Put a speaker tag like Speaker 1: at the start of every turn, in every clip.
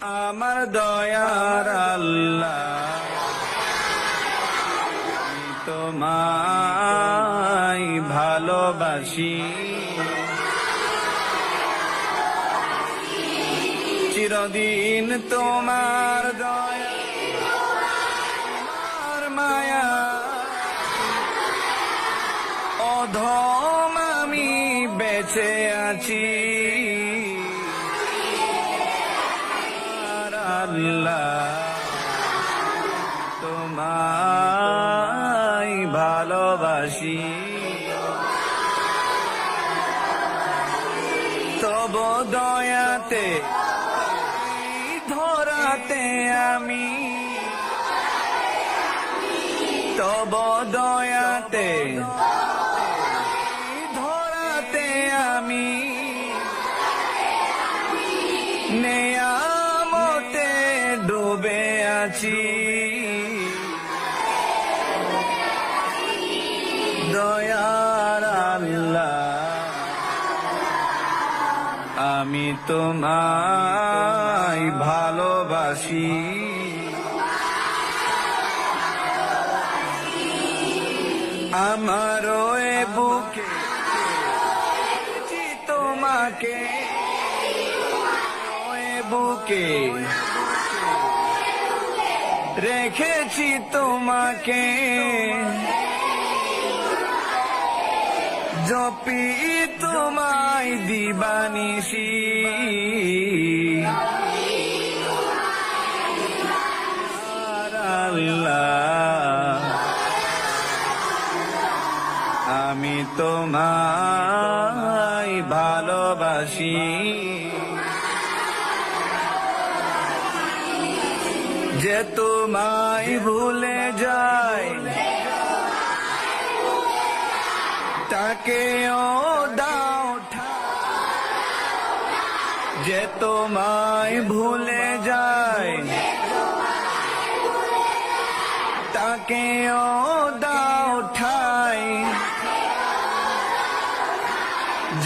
Speaker 1: আমার দয়ার আল্লাহ তোমায় ভালোবাসি, চিরদিন তোমার দয়া তোমার মায়া, অধম আমি বেঁচে আছি। আল্লাহ তোমায় ভালোবাসি, তব দয়াতে ধরাতে আমি, তব দয়াতে ধরাতে আমি, নেয়ামতে ডুবে আছি। দয়ার আল্লাহ আমি তোমায় ভালোবাসি, আমারও এ বুকে তোমাকে, বুকে রেখেছি তোমাকে, জপি তোমায় দিবানিশি। আল্লাহ আমি তোমায় ভালোবাসি, যে তোমায় ভুলে যায় তাকে ও দাও ঠাই, যে তোমায় ভুলে যায় তাকে ও দাও ঠাই,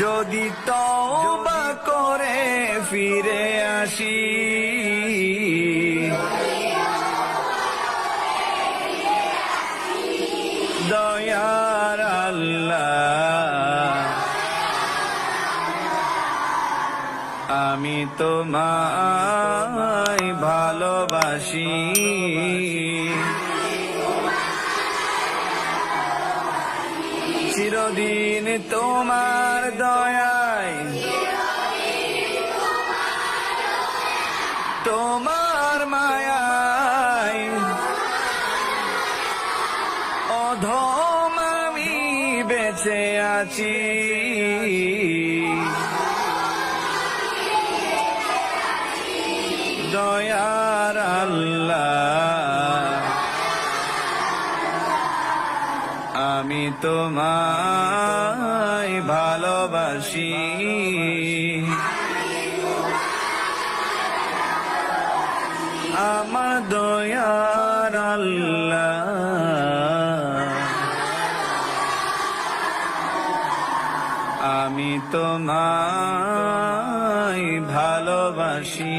Speaker 1: যদি তওবা করে ফিরে আসি। দয়ার আল্লাহ আমি তোমায় ভালোবাসি, চিরদিন তোমার দয়ায় তোমার মায়ায়, অধম আমি বেঁচে আছি। দয়ার আল্লাহ আমি তোমায় ভালোবাসি, আমার দয়ার আল্লাহ আমি তোমায় ভালোবাসি।